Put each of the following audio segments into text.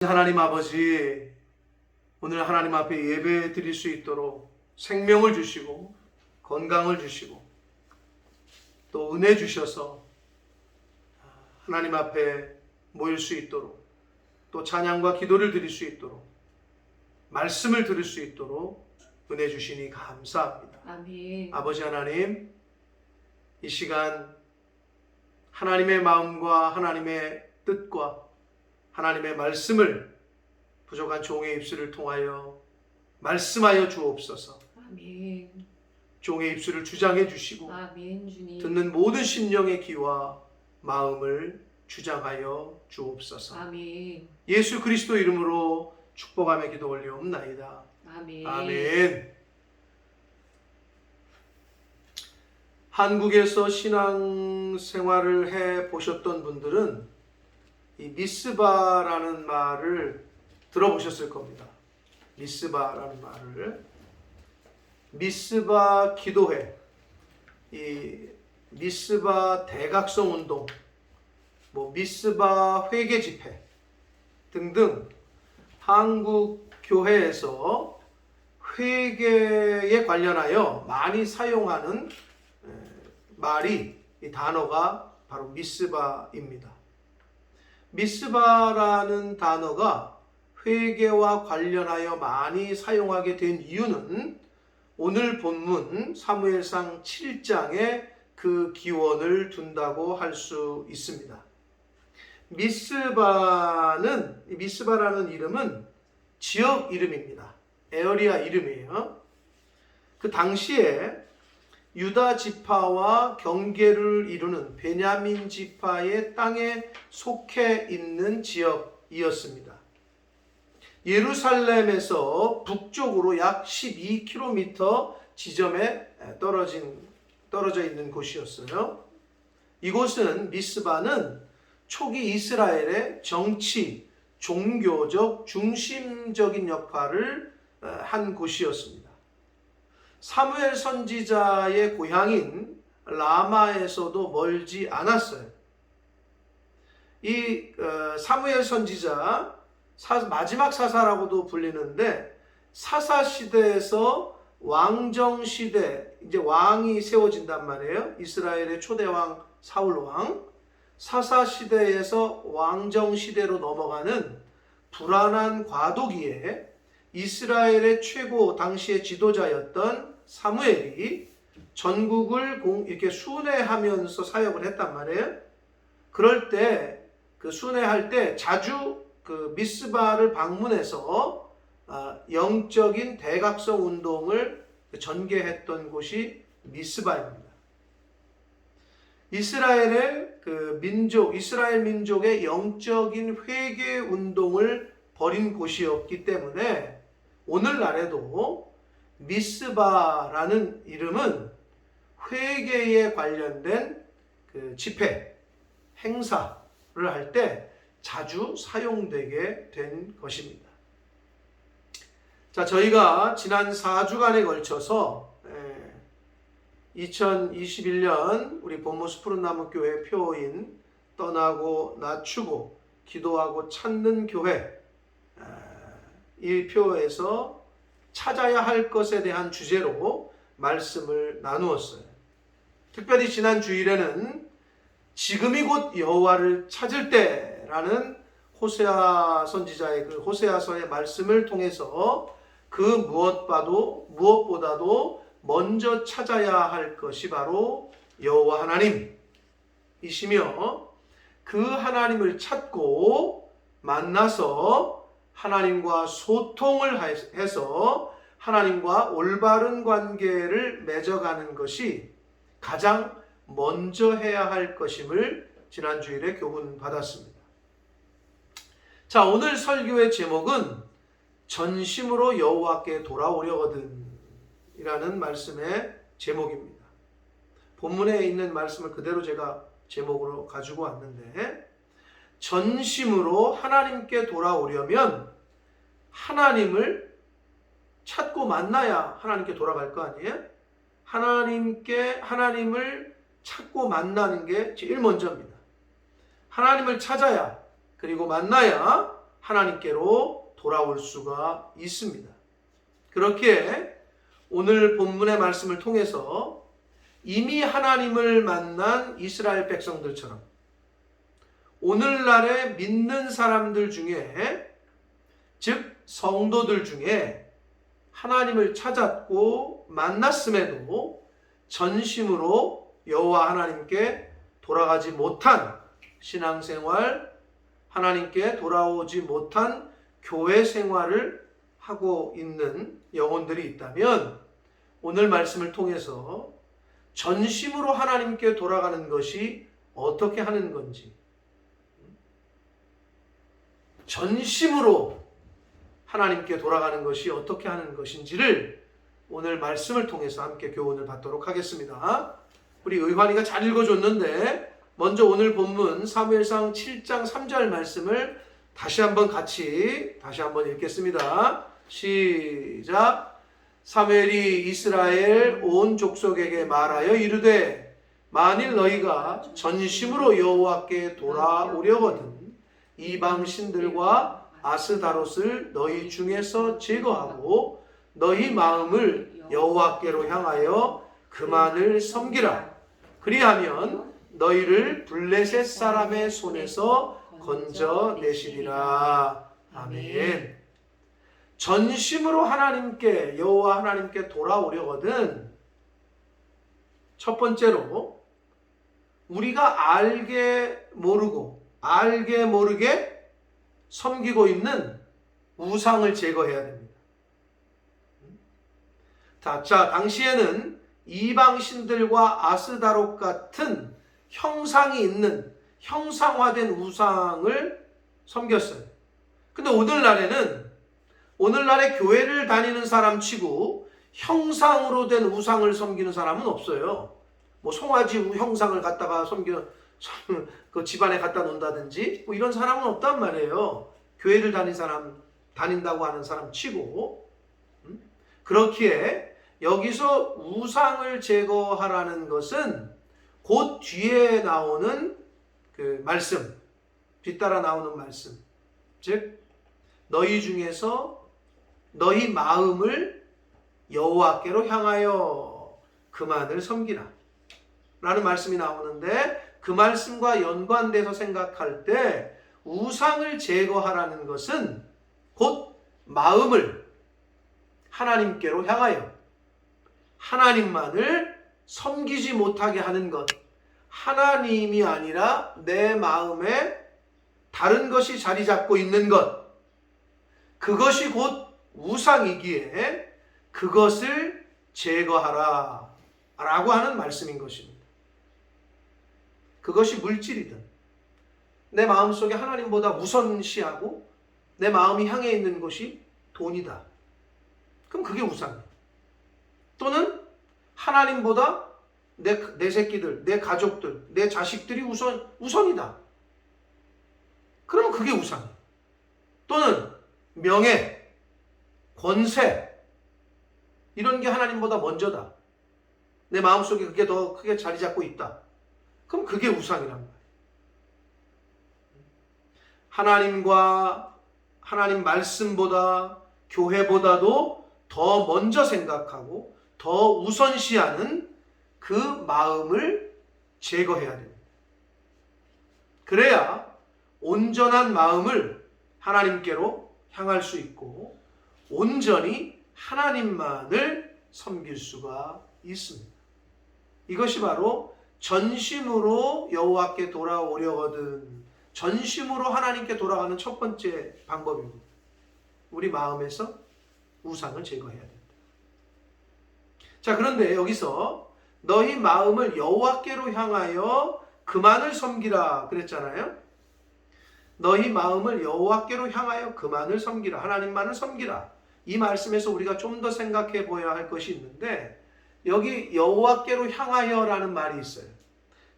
하나님 아버지, 오늘 하나님 앞에 예배 드릴 수 있도록 생명을 주시고 건강을 주시고 또 은혜 주셔서 하나님 앞에 모일 수 있도록 또 찬양과 기도를 드릴 수 있도록 말씀을 들을 수 있도록 은혜 주시니 감사합니다. 아멘. 아버지 하나님, 이 시간 하나님의 마음과 하나님의 뜻과 하나님의 말씀을 부족한 종의 입술을 통하여 말씀하여 주옵소서. 아멘. 종의 입술을 주장해 주시고 아멘 주님. 듣는 모든 심령의 귀와 마음을 주장하여 주옵소서. 아멘. 예수 그리스도 이름으로 축복하며 기도 올리옵나이다. 아멘. 아멘. 한국에서 신앙생활을 해 보셨던 분들은 이 미스바라는 말을 들어보셨을 겁니다. 미스바라는 말을. 미스바 기도회, 이 미스바 대각성 운동, 미스바 회개 집회 등등 한국 교회에서 회개에 관련하여 많이 사용하는 말이, 이 단어가 바로 미스바입니다. 미스바라는 단어가 회개와 관련하여 많이 사용하게 된 이유는 오늘 본문 사무엘상 7장에 그 기원을 둔다고 할 수 있습니다. 미스바라는 이름은 지역 이름입니다. 에어리아 이름이에요. 그 당시에 유다 지파와 경계를 이루는 베냐민 지파의 땅에 속해 있는 지역이었습니다. 예루살렘에서 북쪽으로 약 12km 지점에 떨어져 있는 곳이었어요. 이곳은 미스바는 초기 이스라엘의 정치, 종교적 중심적인 역할을 한 곳이었습니다. 사무엘 선지자의 고향인 라마에서도 멀지 않았어요. 이 사무엘 선지자, 마지막 사사라고도 불리는데, 사사 시대에서 왕정 시대, 이제 왕이 세워진단 말이에요. 이스라엘의 초대왕 사울왕. 사사 시대에서 왕정 시대로 넘어가는 불안한 과도기에 이스라엘의 최고 당시의 지도자였던 사무엘이 전국을 이렇게 순회하면서 사역을 했단 말이에요. 그럴 때, 그 순회할 때 자주 그 미스바를 방문해서 영적인 대각성 운동을 전개했던 곳이 미스바입니다. 이스라엘 민족의 영적인 회개 운동을 벌인 곳이었기 때문에 오늘날에도 미스바라는 이름은 회개에 관련된 그 집회, 행사를 할 때 자주 사용되게 된 것입니다. 자, 저희가 지난 4주간에 걸쳐서 2021년 우리 본모스 푸른나무 교회 표인 떠나고 낮추고 기도하고 찾는 교회, 이 표에서 찾아야 할 것에 대한 주제로 말씀을 나누었어요. 특별히 지난 주일에는 지금이 곧 여호와를 찾을 때라는 호세아 선지자의 그 호세아서의 말씀을 통해서 그 무엇보다도 먼저 찾아야 할 것이 바로 여호와 하나님이시며, 그 하나님을 찾고 만나서 하나님과 소통을 해서 하나님과 올바른 관계를 맺어가는 것이 가장 먼저 해야 할 것임을 지난 주일에 교훈 받았습니다. 자, 오늘 설교의 제목은 전심으로 여호와께 돌아오려거든 이라는 말씀의 제목입니다. 본문에 있는 말씀을 그대로 제가 제목으로 가지고 왔는데, 전심으로 하나님께 돌아오려면 하나님을 찾고 만나야 하나님께 돌아갈 거 아니에요? 하나님을 찾고 만나는 게 제일 먼저입니다. 하나님을 찾아야, 그리고 만나야 하나님께로 돌아올 수가 있습니다. 그렇기에 오늘 본문의 말씀을 통해서 이미 하나님을 만난 이스라엘 백성들처럼 오늘날의 믿는 사람들 중에, 즉 성도들 중에 하나님을 찾았고 만났음에도 전심으로 여호와 하나님께 돌아가지 못한 신앙생활, 하나님께 돌아오지 못한 교회 생활을 하고 있는 영혼들이 있다면 오늘 말씀을 통해서 전심으로 하나님께 돌아가는 것이 어떻게 하는 건지, 전심으로 하나님께 돌아가는 것이 어떻게 하는 것인지를 오늘 말씀을 통해서 함께 교훈을 받도록 하겠습니다. 우리 의환이가 잘 읽어줬는데 먼저 오늘 본문 사무엘상 7장 3절 말씀을 다시 한번 읽겠습니다. 시작. 사무엘이 이스라엘 온 족속에게 말하여 이르되 만일 너희가 전심으로 여호와께 돌아오려거든 이방 신들과 아스다롯을 너희 중에서 제거하고 너희 마음을 여호와께로 향하여 그만을 섬기라. 그리하면 너희를 블레셋 사람의 손에서 건져내시리라. 아멘. 전심으로 하나님께, 여호와 하나님께 돌아오려거든 첫 번째로 우리가 알게 모르게 섬기고 있는 우상을 제거해야 됩니다. 자, 당시에는 이방신들과 아스다롯 같은 형상이 있는 형상화된 우상을 섬겼어요. 근데 오늘날에 교회를 다니는 사람 치고 형상으로 된 우상을 섬기는 사람은 없어요. 뭐 송아지 형상을 갖다가 섬기는 그 집안에 갖다 놓는다든지 뭐 이런 사람은 없단 말이에요. 교회를 다닌다고 하는 사람 치고. 그렇기에 여기서 우상을 제거하라는 것은 곧 뒤에 나오는 그 말씀, 뒤따라 나오는 말씀, 즉 너희 중에서 너희 마음을 여호와께로 향하여 그만을 섬기라 라는 말씀이 나오는데, 그 말씀과 연관돼서 생각할 때 우상을 제거하라는 것은 곧 마음을 하나님께로 향하여 하나님만을 섬기지 못하게 하는 것, 하나님이 아니라 내 마음에 다른 것이 자리 잡고 있는 것, 그것이 곧 우상이기에 그것을 제거하라 라고 하는 말씀인 것입니다. 그것이 물질이든 내 마음속에 하나님보다 우선시하고 내 마음이 향해 있는 것이 돈이다, 그럼 그게 우상이에요. 또는 하나님보다 내 새끼들, 내 가족들, 내 자식들이 우선이다, 그러면 그게 우상이에요. 또는 명예, 권세, 이런 게 하나님보다 먼저다, 내 마음속에 그게 더 크게 자리 잡고 있다, 그럼 그게 우상이란 말이에요. 하나님 말씀보다, 교회보다도 더 먼저 생각하고 더 우선시하는 그 마음을 제거해야 됩니다. 그래야 온전한 마음을 하나님께로 향할 수 있고 온전히 하나님만을 섬길 수가 있습니다. 이것이 바로 전심으로 여호와께 돌아오려거든, 전심으로 하나님께 돌아가는 첫 번째 방법입니다. 우리 마음에서 우상을 제거해야 됩니다. 자, 그런데 여기서 너희 마음을 여호와께로 향하여 그만을 섬기라 그랬잖아요. 너희 마음을 여호와께로 향하여 그만을 섬기라, 하나님만을 섬기라. 이 말씀에서 우리가 좀 더 생각해 보아야 할 것이 있는데, 여기 여호와께로 향하여라는 말이 있어요.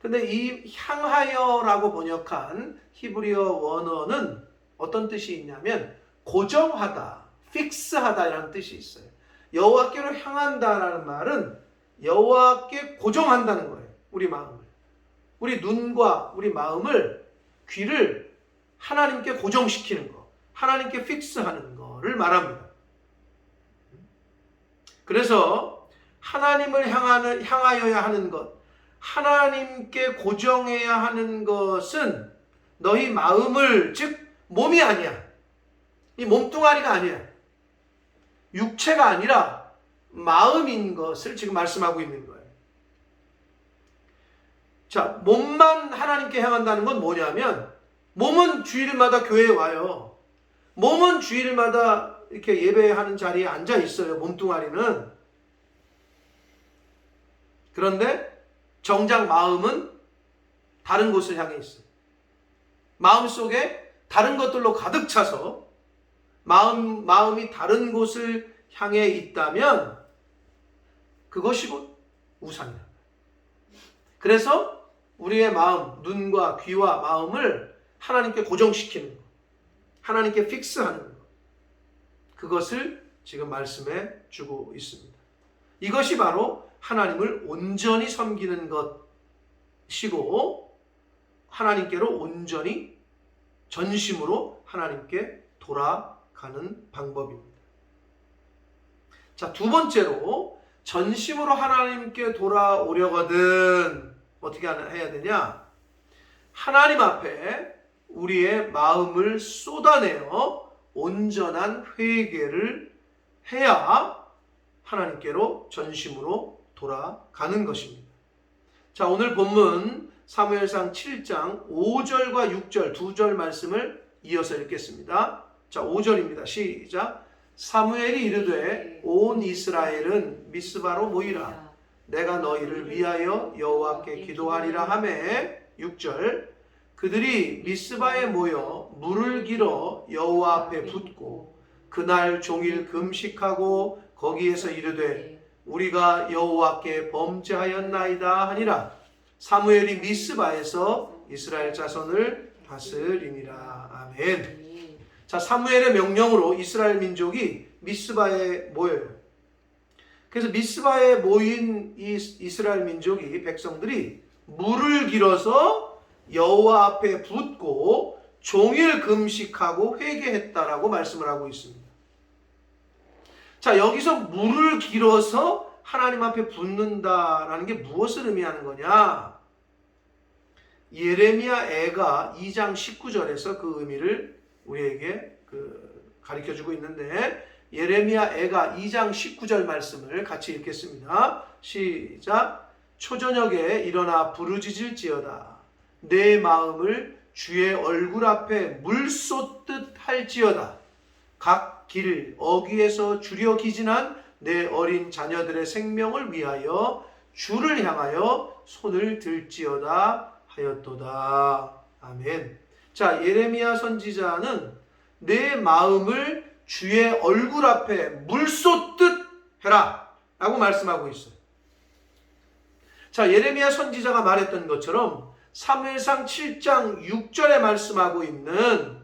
근데 이 향하여라고 번역한 히브리어 원어는 어떤 뜻이 있냐면 고정하다, 픽스하다라는 뜻이 있어요. 여호와께로 향한다라는 말은 여호와께 고정한다는 거예요. 우리 마음을, 우리 눈과 우리 마음을, 귀를 하나님께 고정시키는 거, 하나님께 픽스하는 거를 말합니다. 그래서 하나님을 향하여야 하는 것, 하나님께 고정해야 하는 것은 너희 마음을, 즉 몸이 아니야. 이 몸뚱아리가 아니야. 육체가 아니라 마음인 것을 지금 말씀하고 있는 거예요. 자, 몸만 하나님께 향한다는 건 뭐냐면, 몸은 주일마다 교회에 와요. 몸은 주일마다 이렇게 예배하는 자리에 앉아 있어요. 몸뚱아리는. 그런데 정작 마음은 다른 곳을 향해 있어요. 마음속에 다른 것들로 가득 차서 마음이 다른 곳을 향해 있다면 그것이 곧 우상이다. 그래서 우리의 마음, 눈과 귀와 마음을 하나님께 고정시키는 것, 하나님께 픽스하는 것, 그것을 지금 말씀해 주고 있습니다. 이것이 바로 하나님을 온전히 섬기는 것이고, 하나님께로 온전히 전심으로 하나님께 돌아가는 방법입니다. 자, 두 번째로 전심으로 하나님께 돌아오려거든 어떻게 해야 되냐? 하나님 앞에 우리의 마음을 쏟아내어 온전한 회개를 해야 하나님께로 전심으로 돌아가는 것입니다. 자, 오늘 본문 사무엘상 7장 5절과 6절 두 절 말씀을 이어서 읽겠습니다. 자, 5절입니다. 시작. 사무엘이 이르되 온 이스라엘은 미스바로 모이라. 내가 너희를 위하여 여호와께 기도하리라 하매. 6절. 그들이 미스바에 모여 물을 길어 여호와 앞에 붓고 그날 종일 금식하고 거기에서 이르되 우리가 여호와께 범죄하였나이다 하니라. 사무엘이 미스바에서 이스라엘 자손을 다스리니라. 아멘. 자, 사무엘의 명령으로 이스라엘 민족이 미스바에 모여요. 그래서 미스바에 모인 이 이스라엘 민족이, 백성들이 물을 길어서 여호와 앞에 붓고 종일 금식하고 회개했다라고 말씀을 하고 있습니다. 자, 여기서 물을 길어서 하나님 앞에 붓는다라는 게 무엇을 의미하는 거냐? 예레미야 애가 2장 19절에서 그 의미를 우리에게 가르쳐주고 있는데, 예레미야 애가 2장 19절 말씀을 같이 읽겠습니다. 시작. 초저녁에 일어나 부르짖을지어다. 내 마음을 주의 얼굴 앞에 물 쏟듯 할지어다. 각 길 어귀에서 주려 기진한 내 어린 자녀들의 생명을 위하여 주를 향하여 손을 들지어다 하였도다. 아멘. 자, 예레미야 선지자는 내 마음을 주의 얼굴 앞에 물 쏟듯 해라 라고 말씀하고 있어요. 자, 예레미야 선지자가 말했던 것처럼 사무엘상 7장 6절에 말씀하고 있는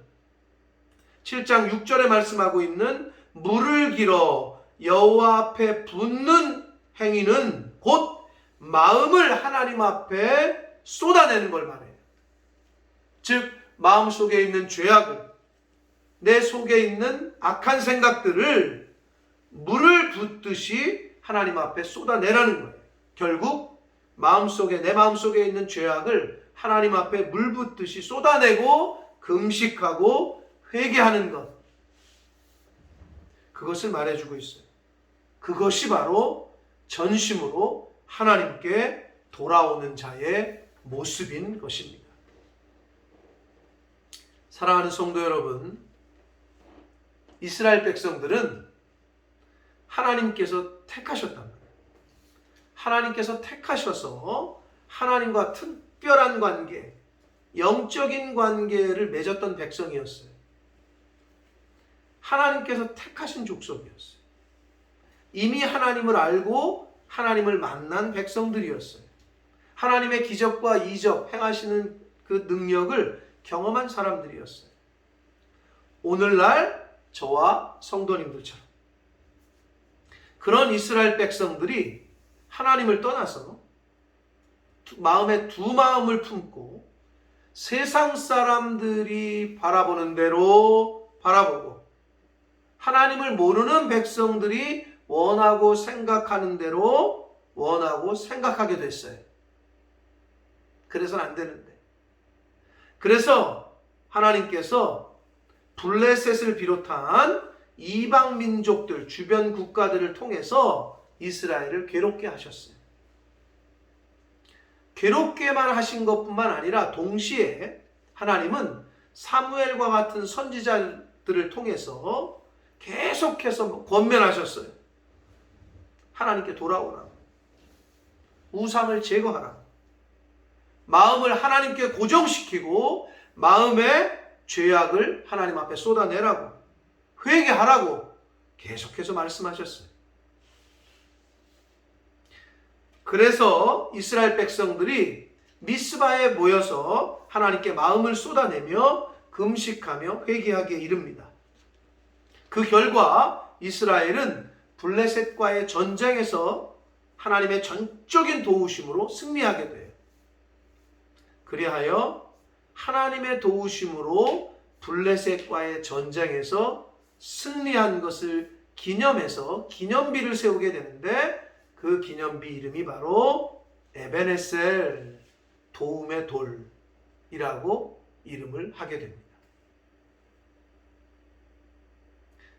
7장 6절에 말씀하고 있는 물을 길어 여호와 앞에 붓는 행위는 곧 마음을 하나님 앞에 쏟아내는 걸 말해요. 즉 마음속에 있는 죄악을, 내 속에 있는 악한 생각들을 물을 붓듯이 하나님 앞에 쏟아내라는 거예요. 결국 내 마음속에 있는 죄악을 하나님 앞에 물 붓듯이 쏟아내고 금식하고 회개하는 것, 그것을 말해주고 있어요. 그것이 바로 전심으로 하나님께 돌아오는 자의 모습인 것입니다. 사랑하는 성도 여러분, 이스라엘 백성들은 하나님께서 택하셨단 말이에요. 하나님께서 택하셔서 하나님과 특별한 관계, 영적인 관계를 맺었던 백성이었어요. 하나님께서 택하신 족속이었어요. 이미 하나님을 알고 하나님을 만난 백성들이었어요. 하나님의 기적과 이적 행하시는 그 능력을 경험한 사람들이었어요. 오늘날 저와 성도님들처럼 그런 이스라엘 백성들이 하나님을 떠나서 마음에 두 마음을 품고 세상 사람들이 바라보는 대로 바라보고 하나님을 모르는 백성들이 원하고 생각하는 대로 원하고 생각하게 됐어요. 그래서는 안 되는데. 그래서 하나님께서 블레셋을 비롯한 이방 민족들, 주변 국가들을 통해서 이스라엘을 괴롭게 하셨어요. 괴롭게만 하신 것뿐만 아니라 동시에 하나님은 사무엘과 같은 선지자들을 통해서 계속해서 권면하셨어요. 하나님께 돌아오라. 우상을 제거하라. 마음을 하나님께 고정시키고 마음의 죄악을 하나님 앞에 쏟아내라고, 회개하라고 계속해서 말씀하셨어요. 그래서 이스라엘 백성들이 미스바에 모여서 하나님께 마음을 쏟아내며 금식하며 회개하기에 이릅니다. 그 결과 이스라엘은 블레셋과의 전쟁에서 하나님의 전적인 도우심으로 승리하게 돼요. 그리하여 하나님의 도우심으로 블레셋과의 전쟁에서 승리한 것을 기념해서 기념비를 세우게 되는데, 그 기념비 이름이 바로 에베네셀, 도움의 돌이라고 이름을 하게 됩니다.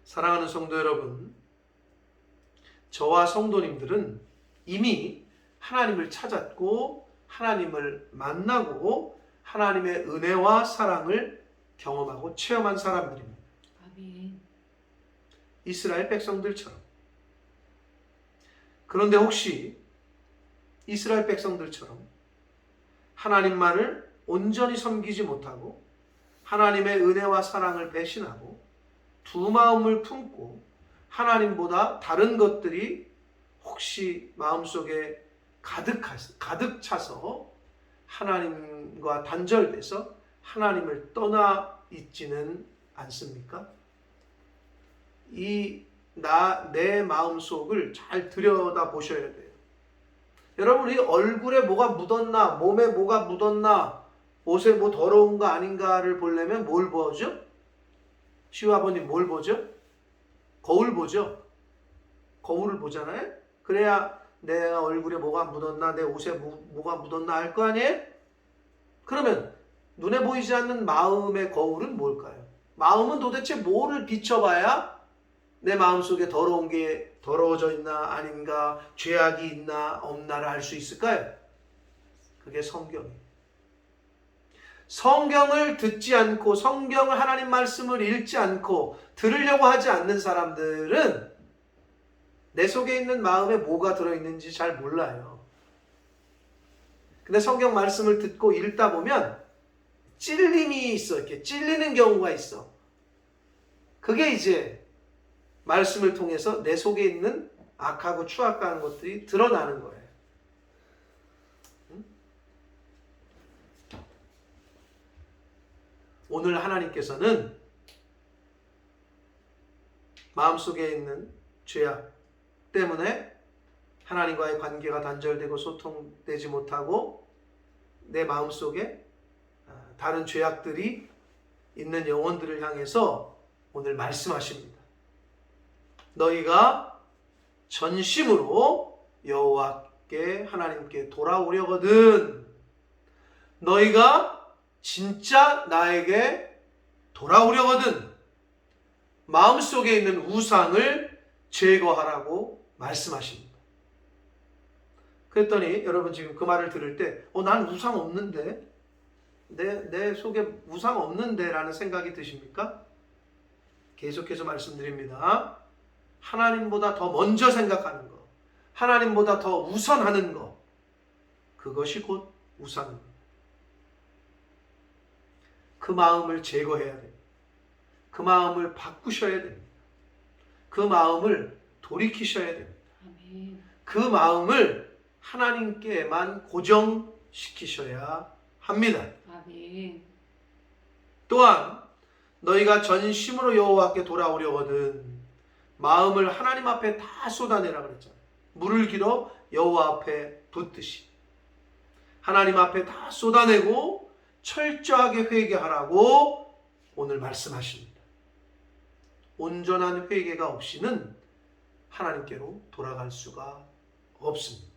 사랑하는 성도 여러분, 저와 성도님들은 이미 하나님을 찾았고 하나님을 만나고 하나님의 은혜와 사랑을 경험하고 체험한 사람들입니다. 아멘. 이스라엘 백성들처럼. 그런데 혹시 이스라엘 백성들처럼 하나님만을 온전히 섬기지 못하고 하나님의 은혜와 사랑을 배신하고 두 마음을 품고 하나님보다 다른 것들이 혹시 마음속에 가득 차서 하나님과 단절돼서 하나님을 떠나 있지는 않습니까? 내 마음속을 잘 들여다 보셔야 돼요. 여러분, 이 얼굴에 뭐가 묻었나, 몸에 뭐가 묻었나, 옷에 뭐 더러운 거 아닌가를 보려면 뭘 보죠? 시우아버님 뭘 보죠? 거울 보죠? 거울을 보잖아요? 그래야 내가 얼굴에 뭐가 묻었나, 내 옷에 뭐가 묻었나 알 거 아니에요? 그러면 눈에 보이지 않는 마음의 거울은 뭘까요? 마음은 도대체 뭐를 비춰봐야 내 마음속에 더러운 게 더러워져 있나 아닌가, 죄악이 있나 없나를 알 수 있을까요? 그게 성경이에요. 성경을 듣지 않고 성경을, 하나님 말씀을 읽지 않고 들으려고 하지 않는 사람들은 내 속에 있는 마음에 뭐가 들어있는지 잘 몰라요. 근데 성경 말씀을 듣고 읽다 보면 찔림이 있어. 이렇게 찔리는 경우가 있어. 그게 이제 말씀을 통해서 내 속에 있는 악하고 추악한 것들이 드러나는 거예요. 오늘 하나님께서는 마음속에 있는 죄악 때문에 하나님과의 관계가 단절되고 소통되지 못하고 내 마음속에 다른 죄악들이 있는 영혼들을 향해서 오늘 말씀하십니다. 너희가 전심으로 여호와께 하나님께 돌아오려거든, 너희가 진짜 나에게 돌아오려거든 마음속에 있는 우상을 제거하라고 말씀하십니다. 그랬더니 여러분 지금 그 말을 들을 때 난 우상 없는데, 내 속에 우상 없는데 라는 생각이 드십니까? 계속해서 말씀드립니다. 하나님보다 더 먼저 생각하는 것, 하나님보다 더 우선하는 것, 그것이 곧 우상입니다. 그 마음을 제거해야 됩니다. 그 마음을 바꾸셔야 됩니다. 그 마음을 돌이키셔야 됩니다. 아멘. 그 마음을 하나님께만 고정시키셔야 합니다. 아멘. 또한 너희가 전심으로 여호와께 돌아오려거든 마음을 하나님 앞에 다 쏟아내라 그랬잖아요. 물을 길어 여호와 앞에 붓듯이 하나님 앞에 다 쏟아내고 철저하게 회개하라고 오늘 말씀하십니다. 온전한 회개가 없이는 하나님께로 돌아갈 수가 없습니다.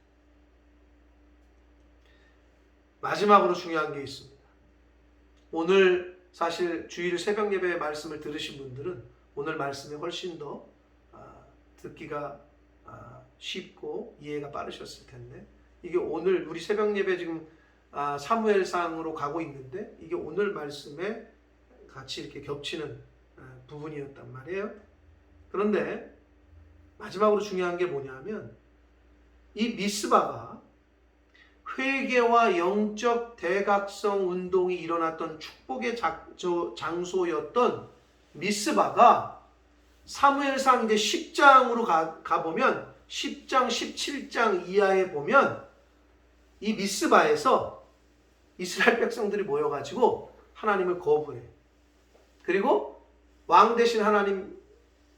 마지막으로 중요한 게 있습니다. 오늘 사실 주일 새벽 예배의 말씀을 들으신 분들은 오늘 말씀이 훨씬 더 듣기가 쉽고 이해가 빠르셨을 텐데, 이게 오늘 우리 새벽 예배 지금 사무엘상으로 가고 있는데 이게 오늘 말씀에 같이 이렇게 겹치는 부분이었단 말이에요. 그런데 마지막으로 중요한 게 뭐냐면, 이 미스바가 회개와 영적 대각성 운동이 일어났던 축복의 장소였던 미스바가 사무엘상 이제 10장으로 가보면 10장, 17장 이하에 보면 이 미스바에서 이스라엘 백성들이 모여가지고 하나님을 거부해. 그리고 왕 대신 하나님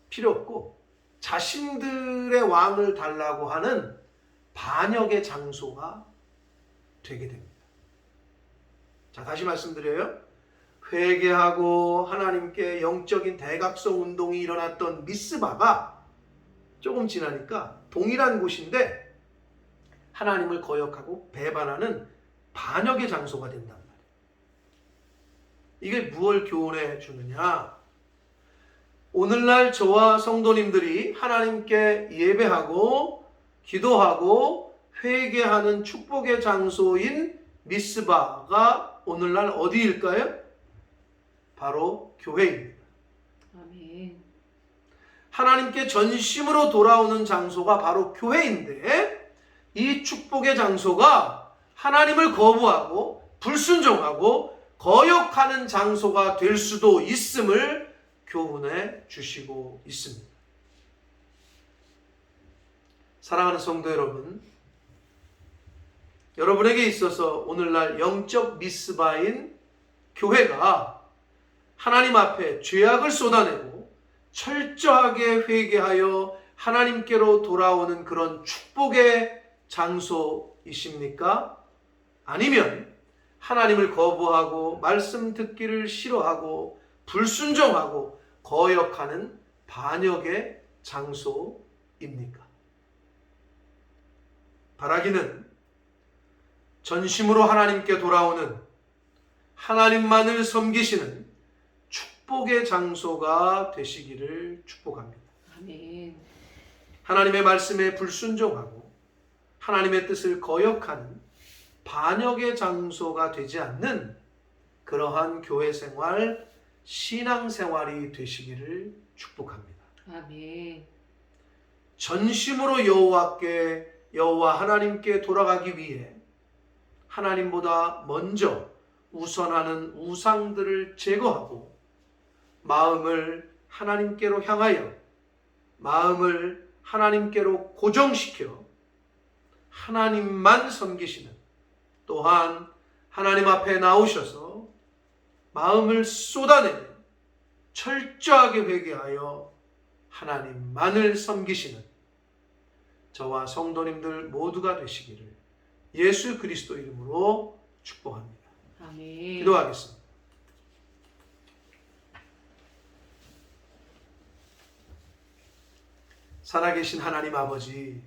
필요 없고 자신들의 왕을 달라고 하는 반역의 장소가 되게 됩니다. 자, 다시 말씀드려요. 회개하고 하나님께 영적인 대각성 운동이 일어났던 미스바가 조금 지나니까 동일한 곳인데 하나님을 거역하고 배반하는 반역의 장소가 된단 말이에요. 이게 무엇을 교훈해 주느냐? 오늘날 저와 성도님들이 하나님께 예배하고 기도하고 회개하는 축복의 장소인 미스바가 오늘날 어디일까요? 바로 교회입니다. 아멘. 하나님께 전심으로 돌아오는 장소가 바로 교회인데, 이 축복의 장소가 하나님을 거부하고 불순종하고 거역하는 장소가 될 수도 있음을 교훈해 주시고 있습니다. 사랑하는 성도 여러분, 여러분에게 있어서 오늘날 영적 미스바인 교회가 하나님 앞에 죄악을 쏟아내고 철저하게 회개하여 하나님께로 돌아오는 그런 축복의 장소이십니까? 아니면 하나님을 거부하고 말씀 듣기를 싫어하고 불순종하고 거역하는 반역의 장소입니까? 바라기는 전심으로 하나님께 돌아오는, 하나님만을 섬기시는 축복의 장소가 되시기를 축복합니다. 아멘. 하나님의 말씀에 불순종하고 하나님의 뜻을 거역하는 반역의 장소가 되지 않는 그러한 교회 생활, 신앙 생활이 되시기를 축복합니다. 아멘. 전심으로 여호와 하나님께 돌아가기 위해 하나님보다 먼저 우선하는 우상들을 제거하고 마음을 하나님께로 향하여 마음을 하나님께로 고정시켜 하나님만 섬기시는, 또한 하나님 앞에 나오셔서 마음을 쏟아내며 철저하게 회개하여 하나님만을 섬기시는 저와 성도님들 모두가 되시기를 예수 그리스도 이름으로 축복합니다. 아멘. 기도하겠습니다. 살아계신 하나님 아버지,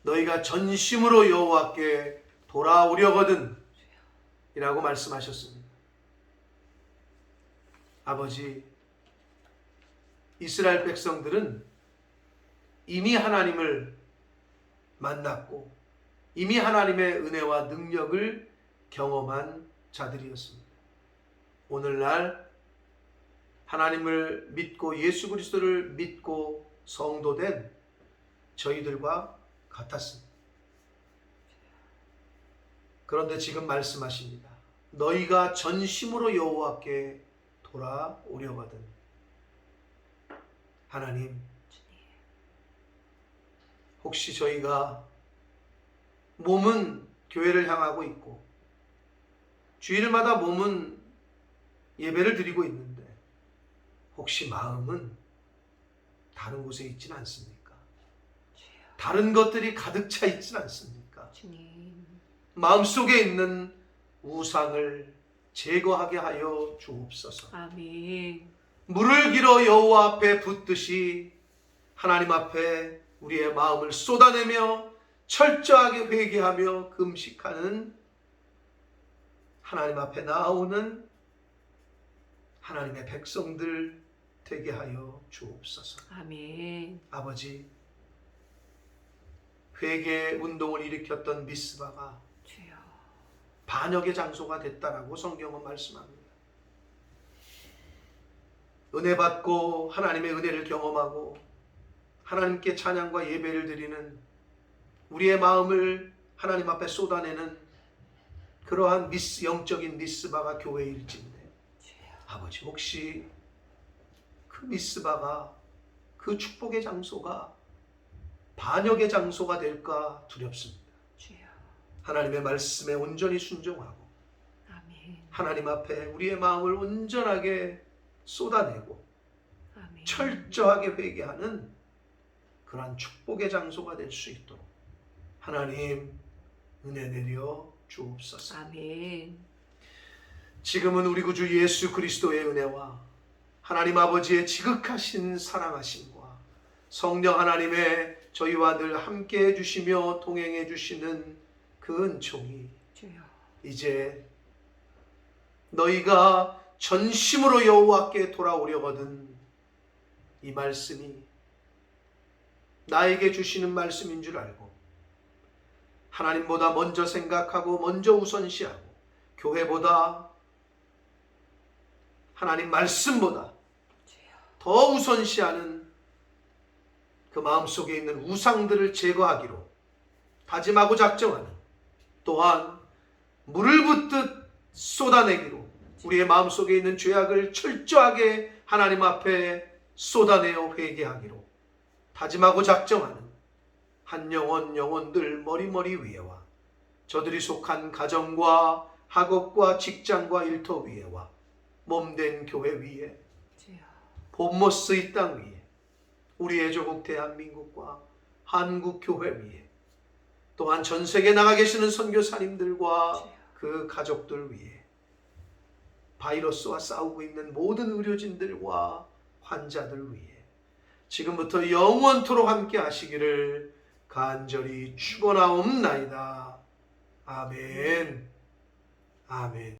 너희가 전심으로 여호와께 돌아오려거든 이라고 말씀하셨습니다. 아버지, 이스라엘 백성들은 이미 하나님을 만났고 이미 하나님의 은혜와 능력을 경험한 자들이었습니다. 오늘날 하나님을 믿고 예수 그리스도를 믿고 성도된 저희들과 같았습니다. 그런데 지금 말씀하십니다. 너희가 전심으로 여호와께 돌아오려거든. 하나님, 혹시 저희가 몸은 교회를 향하고 있고 주일마다 몸은 예배를 드리고 있는데 혹시 마음은 다른 곳에 있지는 않습니까? 다른 것들이 가득 차 있지는 않습니까? 주님. 마음속에 있는 우상을 제거하게 하여 주옵소서. 아멘. 물을 길어 여호와 앞에 붓듯이 하나님 앞에 우리의 마음을 쏟아내며 철저하게 회개하며 금식하는 하나님 앞에 나오는 하나님의 백성들 되게 하여 주옵소서. 아멘. 아버지, 회개 운동을 일으켰던 미스바가 주여. 반역의 장소가 됐다라고 성경은 말씀합니다. 은혜 받고 하나님의 은혜를 경험하고 하나님께 찬양과 예배를 드리는 우리의 마음을 하나님 앞에 쏟아내는 그러한 영적인 미스바가 교회일진데, 주여. 아버지, 혹시 그 미스바가, 그 축복의 장소가 반역의 장소가 될까 두렵습니다. 주여. 하나님의 말씀에 온전히 순종하고 아멘. 하나님 앞에 우리의 마음을 온전하게 쏟아내고 아멘. 철저하게 회개하는 그러한 축복의 장소가 될 수 있도록 하나님 은혜 내려 주옵소서. 아멘. 지금은 우리 구주 예수 그리스도의 은혜와 하나님 아버지의 지극하신 사랑하심과 성령 하나님의 저희와 늘 함께 해주시며 동행해 주시는 그 은총이 주여. 이제 너희가 전심으로 여호와께 돌아오려거든, 이 말씀이 나에게 주시는 말씀인 줄 알고 하나님보다 먼저 생각하고 먼저 우선시하고 교회보다 하나님 말씀보다 주여. 더 우선시하는 그 마음속에 있는 우상들을 제거하기로 다짐하고 작정하는, 또한 물을 붓듯 쏟아내기로 우리의 마음속에 있는 죄악을 철저하게 하나님 앞에 쏟아내어 회개하기로 다짐하고 작정하는 한 영혼들 머리머리 위에와 저들이 속한 가정과 학업과 직장과 일터 위에와 몸된 교회 위에 주여. 본모스 이 땅 위에 우리의 조국 대한민국과 한국 교회 위에 또한 전 세계에 나가 계시는 선교사님들과 주여. 그 가족들 위에 바이러스와 싸우고 있는 모든 의료진들과 환자들 위해 지금부터 영원토록 함께 하시기를 간절히 축원하옵나이다. 아멘. 아멘.